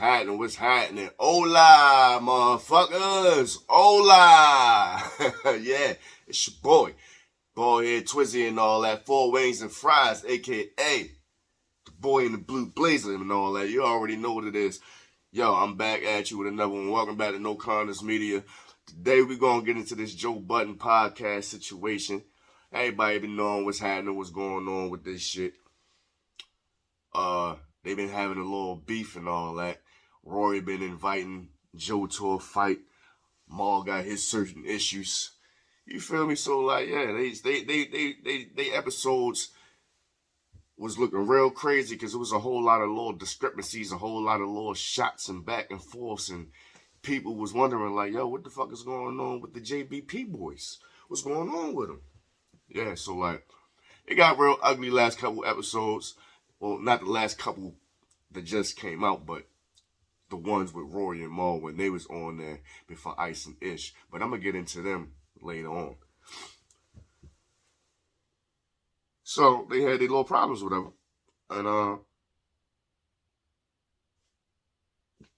happening? What's happening? Hola, motherfuckers. Hola. Yeah, it's your boy. Boy here, Twizzy and all that. Four Wings and Fries, a.k.a. the boy in the blue blazer and all that. You already know what it is. Yo, I'm back at you with another one. Welcome back to No Condoms Media. Today we're going to get into this Joe Budden podcast situation. Everybody been knowing what's happening, what's going on with this shit. They've been having a little beef and all that. Rory been inviting Joe to a fight. Mal got his certain issues. You feel me? So like, yeah, they episodes was looking real crazy because it was a whole lot of little discrepancies, a whole lot of little shots and back and forths, and people was wondering like, yo, what the fuck is going on with the JBP boys? What's going on with them? Yeah, so like, it got real ugly last couple episodes. Well, not the last couple that just came out, but the ones with Rory and Mal when they was on there before Ice and Ish. But I'm going to get into them later on. So, they had their little problems with them. And,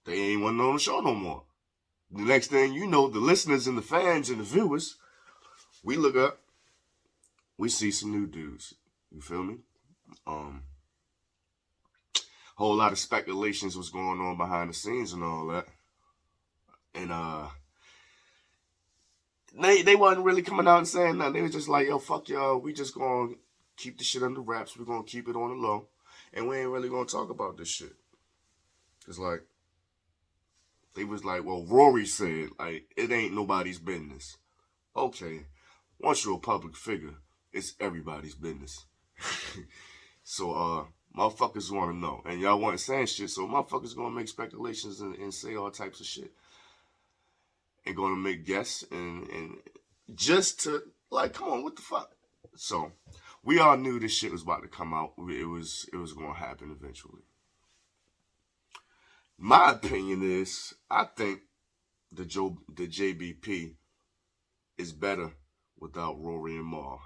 they ain't want on the show no more. The next thing you know, the listeners and the fans and the viewers, we look up, we see some new dudes. You feel me? Whole lot of speculations was going on behind the scenes and all that. And they wasn't really coming out and saying nothing. They was just like, yo, fuck y'all. We just gonna keep the shit under wraps. We're gonna keep it on the low. And we ain't really gonna talk about this shit. It's like, they was like, well, Rory said, like, it ain't nobody's business. Okay, once you're a public figure, it's everybody's business. So, motherfuckers want to know. And y'all weren't saying shit, so motherfuckers going to make speculations and say all types of shit. And going to make guesses and just to, like, come on, what the fuck? So, we all knew this shit was about to come out. It was going to happen eventually. My opinion is, I think the JBP is better without Rory and Mal.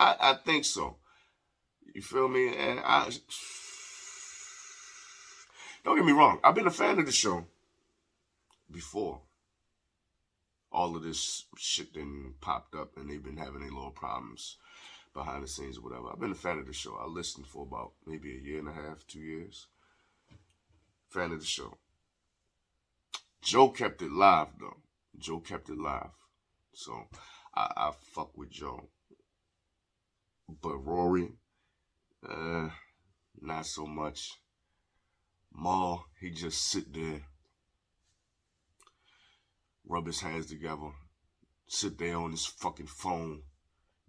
I think so. You feel me? And don't get me wrong. I've been a fan of the show before all of this shit then popped up and they've been having their little problems behind the scenes or whatever. I've been a fan of the show. I listened for about maybe a year and a half, 2 years. Fan of the show. Joe kept it live though. Joe kept it live. So I fuck with Joe. But Rory, not so much. Mal, he just sit there, rub his hands together, sit there on his fucking phone,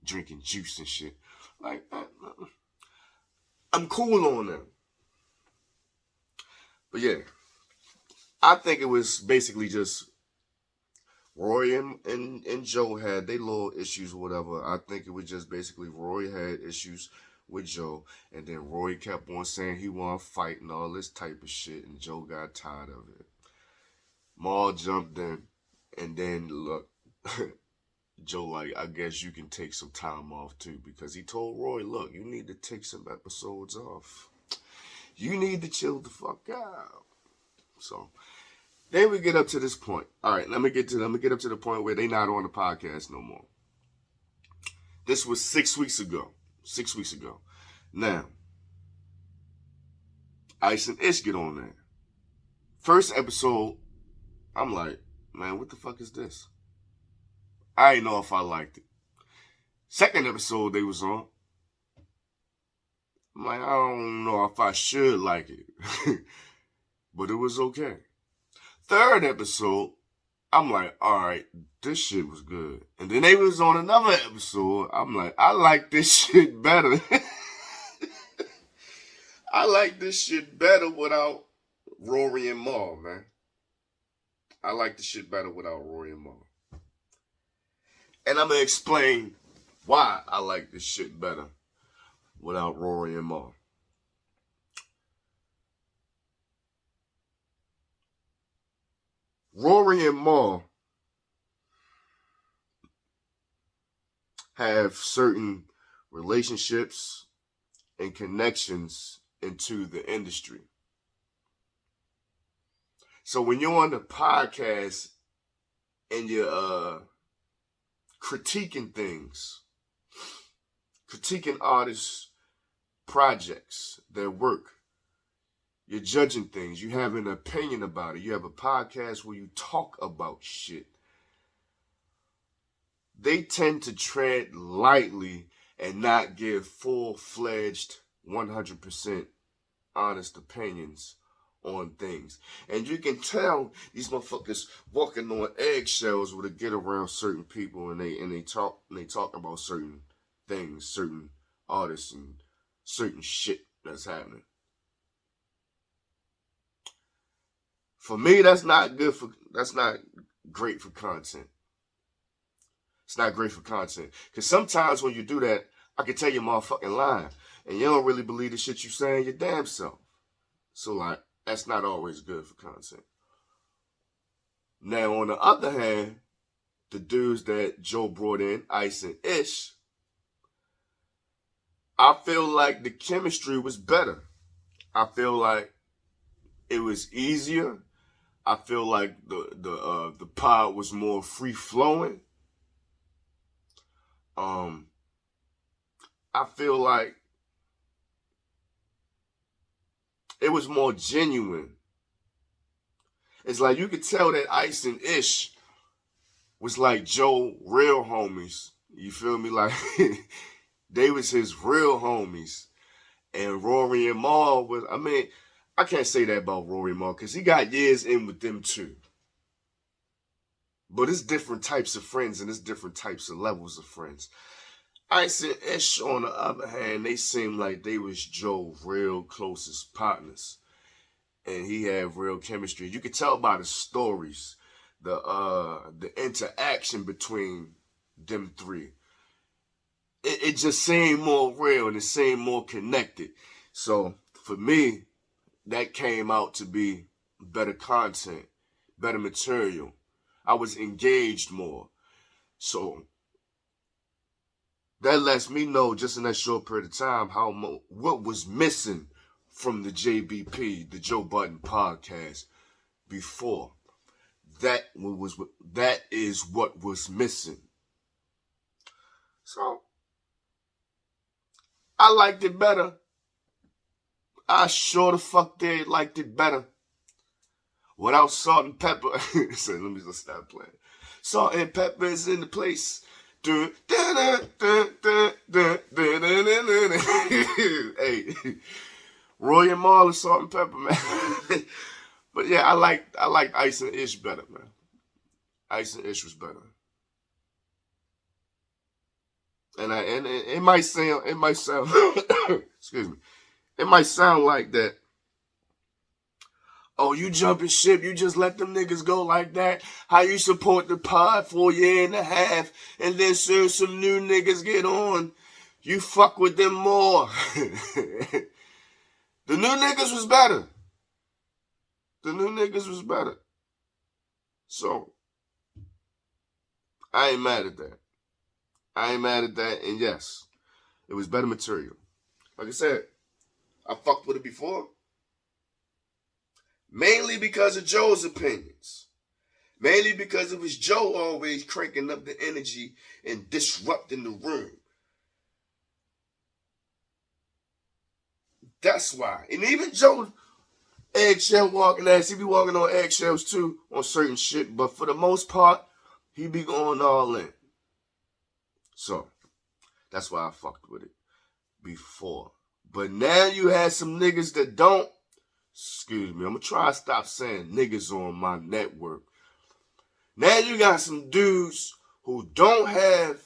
drinking juice and shit. Like, I'm cool on that. But yeah, I think it was basically just Rory and Joe had their little issues or whatever. I think it was just basically Rory had issues with Joe, and then Rory kept on saying he wanted to fight and all this type of shit, and Joe got tired of it. Mal jumped in, and then look, Joe like, I guess you can take some time off too, because he told Rory, look, you need to take some episodes off. You need to chill the fuck out. So then we get up to this point. All right, let me get up to the point where they not on the podcast no more. This was 6 weeks ago. 6 weeks ago. Now, Ice and Ish get on there. First episode, I'm like, man, what the fuck is this? I didn't know if I liked it. Second episode they was on, I'm like, I don't know if I should like it. But it was okay. Third episode, I'm like, all right, this shit was good. And then they was on another episode. I'm like, I like this shit better. I like this shit better without Rory and Mal, man. I like this shit better without Rory and Mal. And I'm going to explain why I like this shit better without Rory and Mal. Rory and Mal have certain relationships and connections into the industry. So when you're on the podcast and you're critiquing things, critiquing artists' projects, their work, you're judging things, you have an opinion about it, you have a podcast where you talk about shit, they tend to tread lightly and not give full-fledged 100% honest opinions on things. And you can tell these motherfuckers walking on eggshells when they get around certain people and they talk about certain things, certain artists and certain shit that's happening. For me, that's not great for content. It's not great for content. Because sometimes when you do that, I can tell you motherfucking lying. And you don't really believe the shit you saying your damn self. So, like, that's not always good for content. Now, on the other hand, the dudes that Joe brought in, Ice and Ish, I feel like the chemistry was better. I feel like it was easier. I feel like the pod was more free flowing. I feel like it was more genuine. It's like you could tell that Ice and Ish was like Joe real homies. You feel me? Like they was his real homies. And Rory and Mal was, I mean, I can't say that about Rory and Mal because he got years in with them too. But it's different types of friends and it's different types of levels of friends. Ice and Ish, on the other hand, they seemed like they was Joe's real closest partners. And he had real chemistry. You could tell by the stories, the interaction between them three. It just seemed more real and it seemed more connected. So for me, that came out to be better content, better material. I was engaged more. So that lets me know just in that short period of time what was missing from the JBP, the Joe Budden podcast before. That is what was missing. So I liked it better. I sure the fuck did liked it better. Without salt and pepper. So let me just stop playing. Salt and pepper is in the place. Hey, Rory and Mal is salt and pepper, man. But yeah, I like Ice and Ish better, man. Ice and Ish was better. And it might sound excuse me. It might sound like that. Oh, you jumping ship, you just let them niggas go like that? How you support the pod for a year and a half, and then soon some new niggas get on, you fuck with them more. The new niggas was better. The new niggas was better. So, I ain't mad at that. I ain't mad at that, and yes, it was better material. Like I said, I fucked with it before. Mainly because of Joe's opinions. Mainly because it was Joe always cranking up the energy and disrupting the room. That's why. And even Joe eggshell walking ass, he be walking on eggshells too on certain shit. But for the most part, he be going all in. So, that's why I fucked with it before. But now you had some niggas that don't. Excuse me, I'm going to try to stop saying niggas on my network. Now you got some dudes who don't have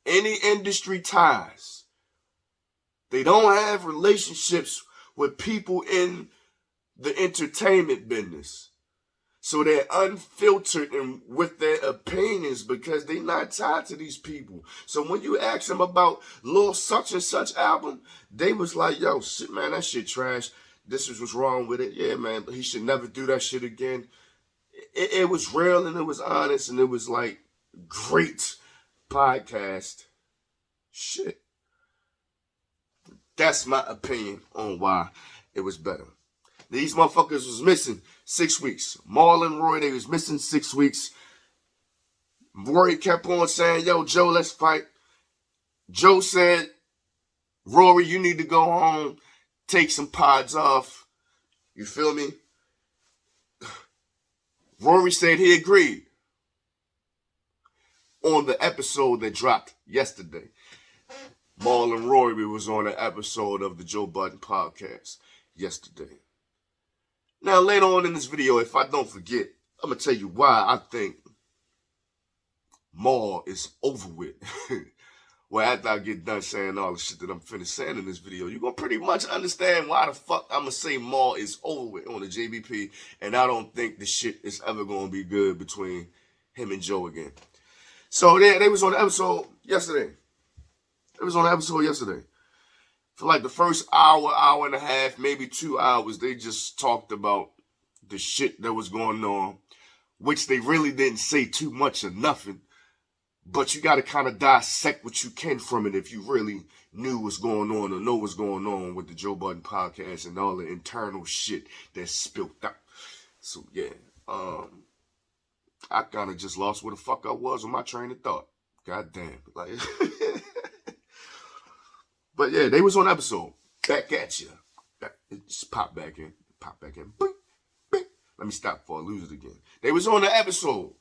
any industry ties. They don't have relationships with people in the entertainment business. So they're unfiltered and with their opinions because they're not tied to these people. So when you ask them about Lil Such and Such album, they was like, yo, shit, man, that shit trash. This is what's wrong with it. Yeah, man, but he should never do that shit again. It was real and it was honest and it was like great podcast shit. That's my opinion on why it was better. These motherfuckers was missing 6 weeks. Mal and Rory, they was missing 6 weeks. Rory kept on saying, yo, Joe, let's fight. Joe said, Rory, you need to go home, take some pods off. You feel me? Rory said he agreed on the episode that dropped yesterday. Mal and Rory was on an episode of the Joe Budden podcast yesterday. Now, later on in this video, if I don't forget, I'm going to tell you why I think Mal is over with. Well, after I get done saying all the shit that I'm finished saying in this video, you're going to pretty much understand why the fuck I'm going to say Mal is over with on the JBP, and I don't think the shit is ever going to be good between him and Joe again. So they was on the episode yesterday. For like the first hour and a half, maybe 2 hours, they just talked about the shit that was going on, which they really didn't say too much or nothing. But you got to kind of dissect what you can from it if you really knew what's going on or know what's going on with the Joe Budden podcast and all the internal shit that's spilled out. So, yeah, I kind of just lost where the fuck I was on my train of thought. God damn. Like, but, yeah, they was on episode. Back at you. Just pop back in. Bing, bing. Let me stop before I lose it again. They was on the episode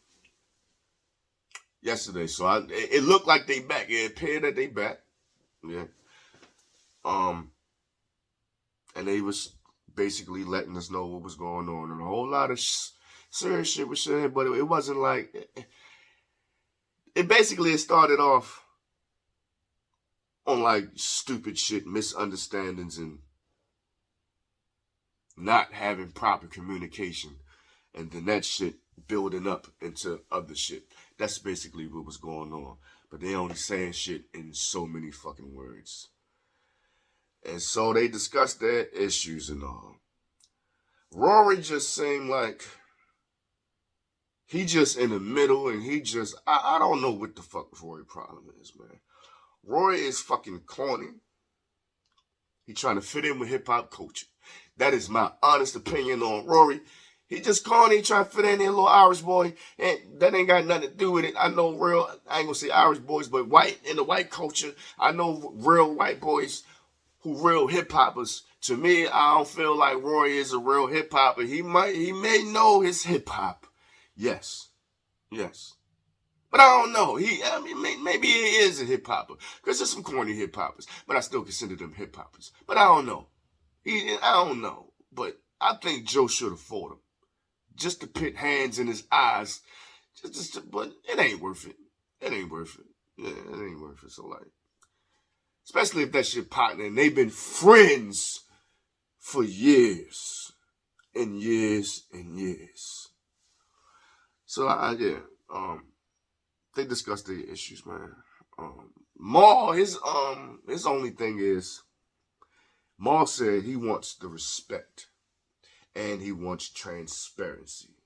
yesterday, so it looked like they back. It appeared that they back. Yeah. And they was basically letting us know what was going on, and a whole lot of serious shit was said, but it wasn't like it basically started off on like stupid shit, misunderstandings, and not having proper communication, and then that shit building up into other shit. That's basically what was going on. But they only saying shit in so many fucking words. And so they discussed their issues and all. Rory just seemed like he just in the middle, and he just, I don't know what the fuck Rory's problem is, man. Rory is fucking corny. He trying to fit in with hip-hop culture. That is my honest opinion on Rory. He just corny, trying to fit in there, little Irish boy, and that ain't got nothing to do with it. I know I ain't gonna say Irish boys, but in the white culture, I know real white boys who real hip-hoppers. To me, I don't feel like Rory is a real hip-hopper. He may know his hip-hop. Yes. But I don't know. Maybe he is a hip-hopper, because there's some corny hip-hoppers, but I still consider them hip-hoppers. But I don't know. I don't know. But I think Joe should have fought him. Just to put hands in his eyes. But it ain't worth it. Yeah, it ain't worth it. So, like, especially if that's your partner and they've been friends for years and years and years. So, they discussed their issues, man. Mal, his only thing is, Mal said he wants the respect. And he wants transparency.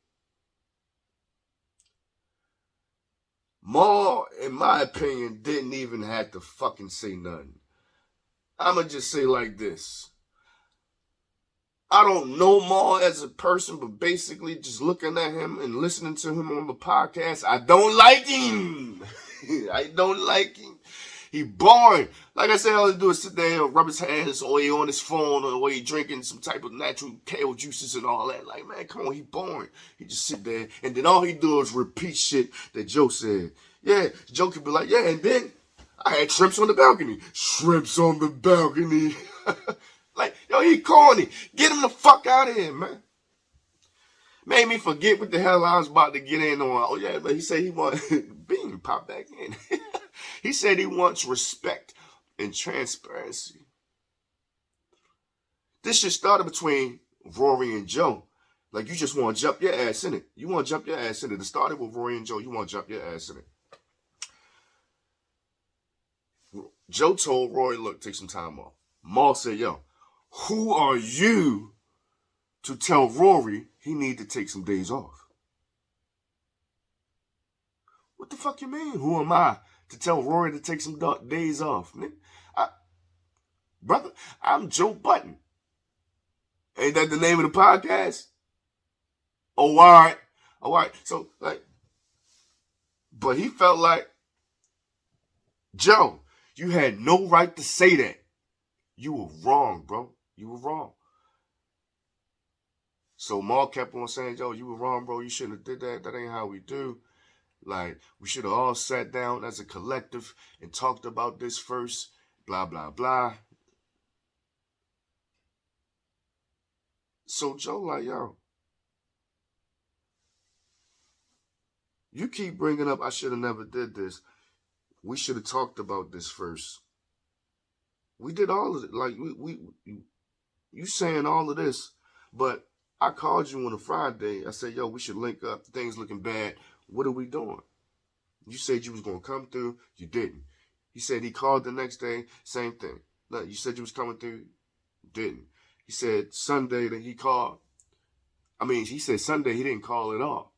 Mal, in my opinion, didn't even have to fucking say nothing. I'ma just say like this. I don't know Mal as a person, but basically just looking at him and listening to him on the podcast, I don't like him. I don't like him. He boring. Like I said, all he do is sit there and rub his hands, or he on his phone, or he drinking some type of natural kale juices and all that. Like, man, come on, he boring. He just sit there, and then all he do is repeat shit that Joe said. Yeah, Joe could be like, yeah, and then I had shrimps on the balcony. Shrimps on the balcony. Like, yo, he corny. Get him the fuck out of here, man. Made me forget what the hell I was about to get in on. Oh, yeah, but he said he want Bean pop back in. He said he wants respect and transparency. This shit started between Rory and Joe. Like, you just want to jump your ass in it. You want to jump your ass in it. It started with Rory and Joe. You want to jump your ass in it. Joe told Rory, look, take some time off. Mal said, yo, who are you to tell Rory he need to take some days off? What the fuck you mean? Who am I to tell Rory to take some days off? Brother, I'm Joe Budden. Ain't that the name of the podcast? Oh, all right. All right. So, like, but he felt like, Joe, you had no right to say that. You were wrong, bro. You were wrong. So Mal kept on saying, yo, you were wrong, bro. You shouldn't have did that. That ain't how we do. Like, we should have all sat down as a collective and talked about this first. Blah, blah, blah. So Joe like, yo, you keep bringing up I should have never did this. We should have talked about this first. We did all of it. Like, you saying all of this, but I called you on a Friday. I said, yo, we should link up. Things looking bad. What are we doing? You said you was going to come through. You didn't. He said he called the next day. Same thing. No, you said you was coming through. Didn't. He said Sunday that he called. I mean, he said Sunday he didn't call at all.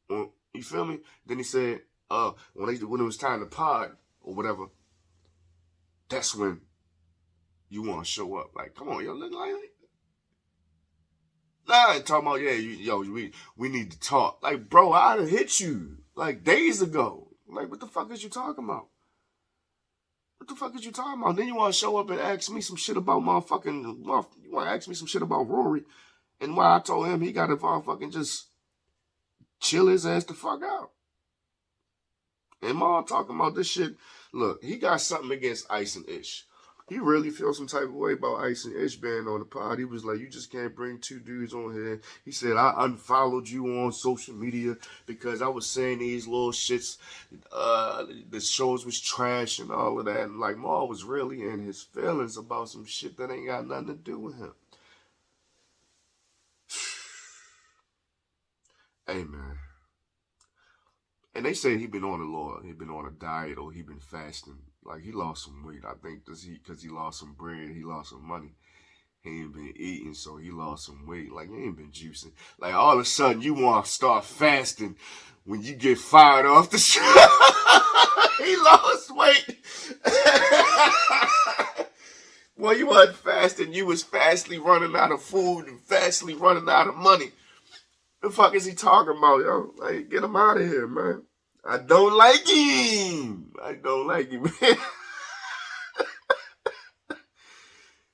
You feel me? Then he said, when it was time to pod or whatever, that's when you want to show up. Like, come on, yo, look like nah, I ain't talking about, yeah, we need to talk. Like, bro, I'd have hit you like days ago. Like, what the fuck is you talking about? What the fuck is you talking about? Then you want to show up and ask me some shit about you want to ask me some shit about Rory and why I told him he got to motherfucking just chill his ass the fuck out. And Mal talking about this shit. Look, he got something against Ice and Ish. He really feels some type of way about Ice and Ish being on the pod. He was like, you just can't bring two dudes on here. He said, I unfollowed you on social media because I was saying these little shits, the shows was trash and all of that. And like, Mal was really in his feelings about some shit that ain't got nothing to do with him. Hey, man. And they say he been on a diet or he been fasting. Like, he lost some weight. I think because he lost some bread, he lost some money. He ain't been eating, so he lost some weight. Like, he ain't been juicing. Like, all of a sudden, you want to start fasting when you get fired off the show. He lost weight. Well, you wasn't fasting. You was fastly running out of food and fastly running out of money. The fuck is he talking about, yo? Like, get him out of here, man. I don't like him. Man.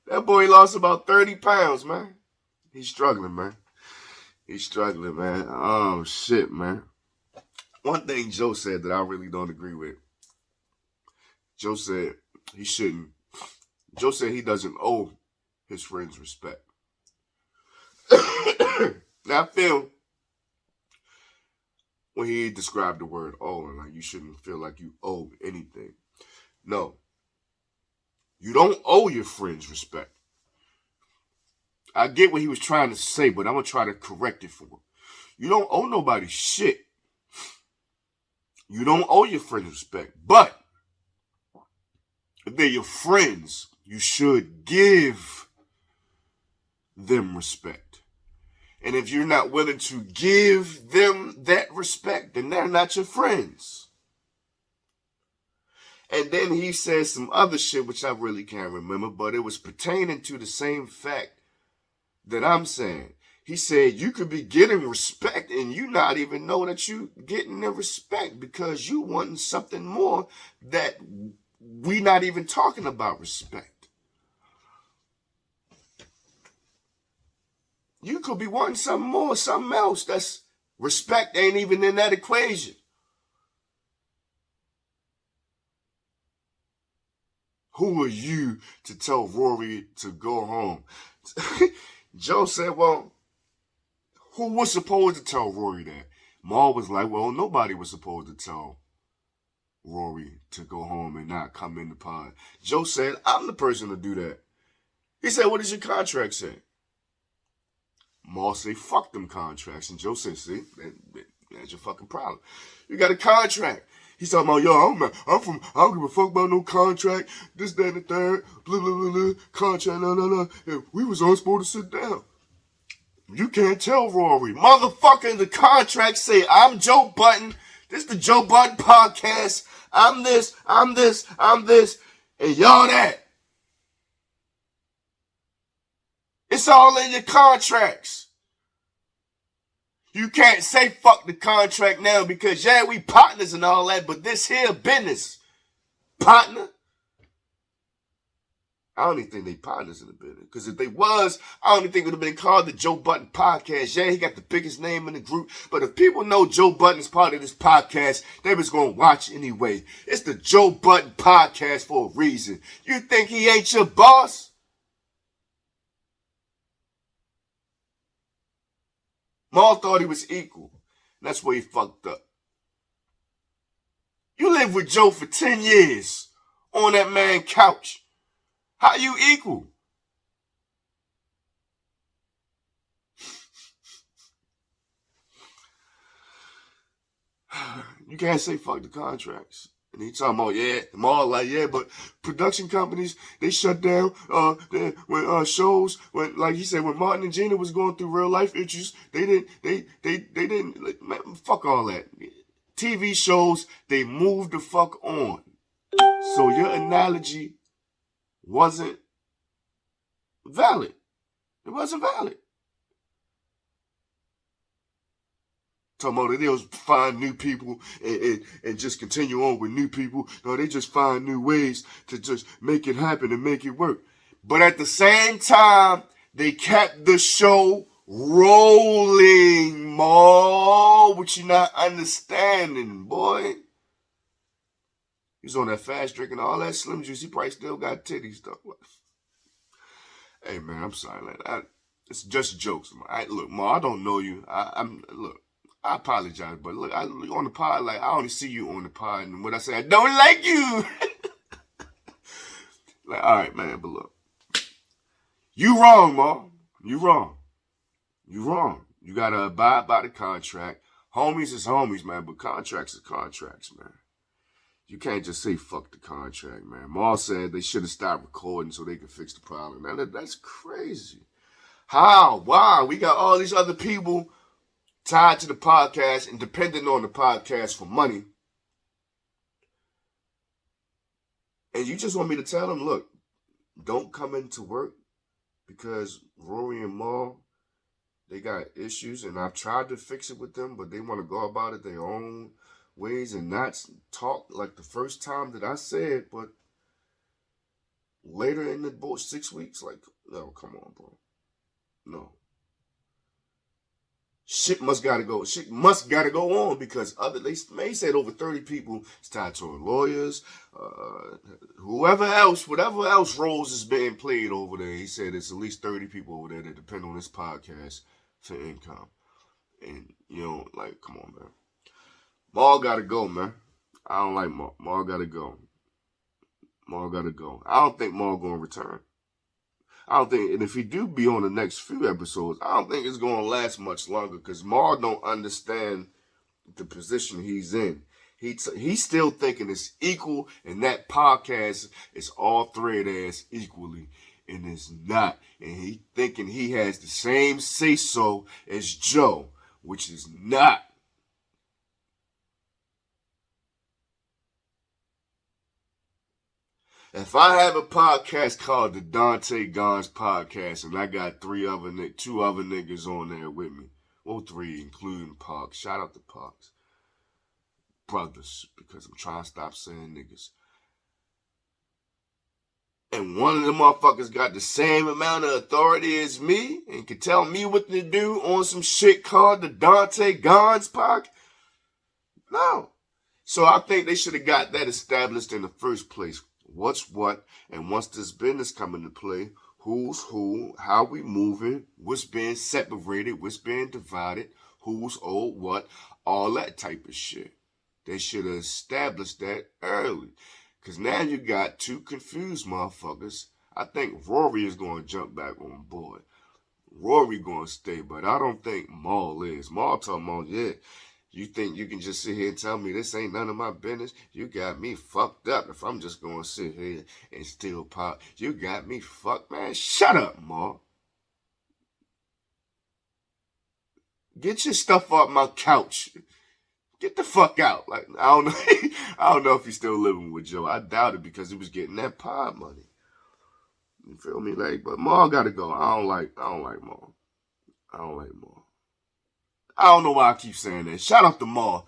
That boy lost about 30 pounds, man. He's struggling, man. Oh, shit, man. One thing Joe said that I really don't agree with. Joe said he shouldn't. Joe said he doesn't owe his friends respect. Now, I feel when he described the word owe, and like you shouldn't feel like you owe anything. No. You don't owe your friends respect. I get what he was trying to say, but I'm going to try to correct it for him. You don't owe nobody shit. You don't owe your friends respect. But if they're your friends, you should give them respect. And if you're not willing to give them that respect, then they're not your friends. And then he says some other shit, which I really can't remember, but it was pertaining to the same fact that I'm saying. He said you could be getting respect and you not even know that you getting the respect because you wanting something more that we not even talking about respect. You could be wanting something more, something else. That's respect ain't even in that equation. Who are you to tell Rory to go home? Joe said, well, who was supposed to tell Rory that? Mal was like, well, nobody was supposed to tell Rory to go home and not come in the pod. Joe said, I'm the person to do that. He said, what does your contract say? Mal say, fuck them contracts. And Joe said, see, that's your fucking problem. You got a contract. He's talking about, yo, I don't give a fuck about no contract, this, that, and the third, blah, blah, blah, blah, contract, no. And we was all supposed to sit down. You can't tell Rory. Motherfucker, the contract say, I'm Joe Button. This is the Joe Button podcast. I'm this, and y'all that. It's all in your contracts. You can't say fuck the contract now because, yeah, we partners and all that, but this here business, partner. I don't even think they partners in the business. Because if they was, I don't even think it would have been called the Joe Budden Podcast. Yeah, he got the biggest name in the group. But if people know Joe Budden is part of this podcast, they was going to watch anyway. It's the Joe Budden Podcast for a reason. You think he ain't your boss? Mal thought he was equal. That's where he fucked up. You lived with Joe for 10 years on that man's couch. How you equal? You can't say fuck the contracts. And he talking about, yeah, Mal like, yeah, but production companies, they shut down when shows, when, like he said, when Martin and Gina was going through real life issues, they didn't, like, man, fuck all that. TV shows, they moved the fuck on. So your analogy wasn't valid. It wasn't valid. Talking about they'll find new people and just continue on with new people. No, they just find new ways to just make it happen and make it work. But at the same time, they kept the show rolling, Mal. What you not understanding, boy? He's on that fast drinking all that Slim Juice. He probably still got titties, though. Hey, man, I'm sorry, man. It's just jokes. Look, Mal, I don't know you. Look. I apologize, but look, on the pod, like, I only see you on the pod, and when I say I don't like you, like, all right, man, but look, you wrong, Mal. You wrong. You wrong. You gotta abide by the contract. Homies is homies, man, but contracts are contracts, man. You can't just say fuck the contract, man. Mal said they should have stopped recording so they could fix the problem. Now, that's crazy. How? Why? We got all these other people tied to the podcast and dependent on the podcast for money. And you just want me to tell them, look, don't come into work because Rory and Mal, they got issues and I've tried to fix it with them, but they want to go about it their own ways and not talk like the first time that I said, but later in the 6 weeks, like, no, come on, bro. No. Shit must gotta go. Shit must gotta go on because they said over 30 people is tied to lawyers, whoever else, whatever else roles is being played over there. He said it's at least 30 people over there that depend on this podcast for income. And you know, like, come on, man. Mal gotta go, man. I don't like Mal. Mal gotta go. Mal gotta go. I don't think Mal gonna return. I don't think, and if he do be on the next few episodes, I don't think it's going to last much longer because Mal don't understand the position he's in. He's still thinking it's equal, and that podcast is all three of theirs equally, and it's not. And he thinking he has the same say-so as Joe, which is not. If I have a podcast called the Dante Gons Podcast and I got two other niggas on there with me, well, 3 including Parks. Shout out to Parks. Brothers, because I'm trying to stop saying niggas. And one of them motherfuckers got the same amount of authority as me and can tell me what to do on some shit called the Dante Gons Podcast. No. So I think they should have got that established in the first place. What's what, and once this business come into play, who's who, how we moving, what's being separated, what's being divided, who's owed what, all that type of shit. They should have established that early. Because now you got 2 confused motherfuckers. I think Rory is going to jump back on board. Rory going to stay, but I don't think Mal is. Mal talking about, yeah, you think you can just sit here and tell me this ain't none of my business? You got me fucked up if I'm just going to sit here and steal pop. You got me fucked, man. Shut up, Mal. Get your stuff off my couch. Get the fuck out. Like, I don't know. I don't know if he's still living with Joe. I doubt it because he was getting that pod money. You feel me? Like, but Mal gotta go. I don't like Mal. I don't like Mal. I don't know why I keep saying that. Shout out to Mal.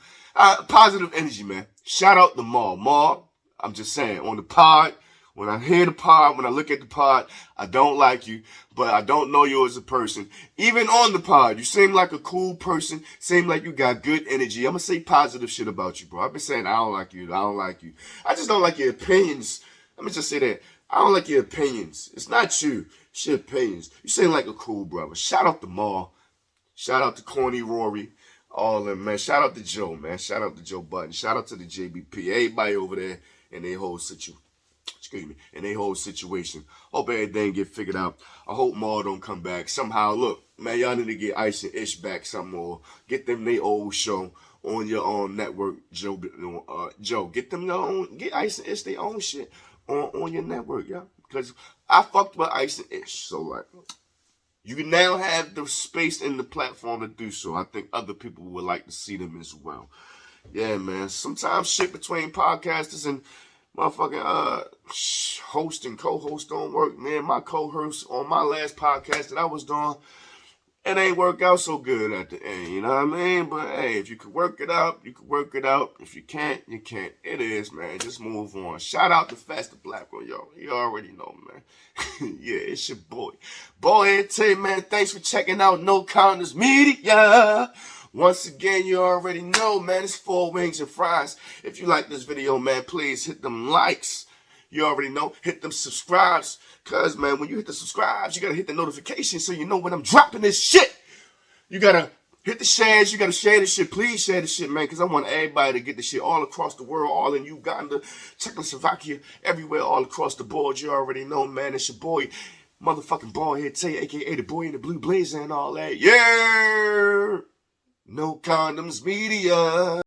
Positive energy, man. Shout out to Mal. Mal, I'm just saying, on the pod, when I hear the pod, when I look at the pod, I don't like you, but I don't know you as a person. Even on the pod, you seem like a cool person, seem like you got good energy. I'm going to say positive shit about you, bro. I've been saying I don't like you, I don't like you. I just don't like your opinions. Let me just say that. I don't like your opinions. It's not you. It's your opinions. You seem like a cool brother. Shout out to Mal. Shout out to Corny Rory. All of them, man. Shout out to Joe, man. Shout out to Joe Button. Shout out to the JBP. Everybody over there in their whole situation. Hope everything get figured out. I hope Mal don't come back. Somehow, look, man, y'all need to get Ice and Ish back some more. Get them their old show on your own network, Joe. Get them their own, get Ice and Ish their own shit on your network, yeah. Because I fucked with Ice and Ish, so like, you can now have the space and the platform to do so. I think other people would like to see them as well. Yeah, man. Sometimes shit between podcasters and motherfucking host and co-host don't work, man. My co-host on my last podcast that I was doing, it ain't work out so good at the end, you know what I mean? But hey, if you can work it out, you can work it out. If you can't, you can't. It is, man. Just move on. Shout out to Faster Black one, yo. You already know, man. Yeah, it's your boy. Boyhead Tay, man. Thanks for checking out No Condoms Media. Once again, you already know, man. It's 4 wings and fries. If you like this video, man, please hit them likes. You already know. Hit them subscribes. Because, man, when you hit the subscribes, you got to hit the notification so you know when I'm dropping this shit. You got to hit the shares. You got to share this shit. Please share this shit, man, because I want everybody to get this shit all across the world, all in Uganda, Czechoslovakia, everywhere, all across the board. You already know, man. It's your boy, motherfucking Boyhead Tay, a.k.a. the boy in the blue blazer and all that. Yeah! No Condoms Media.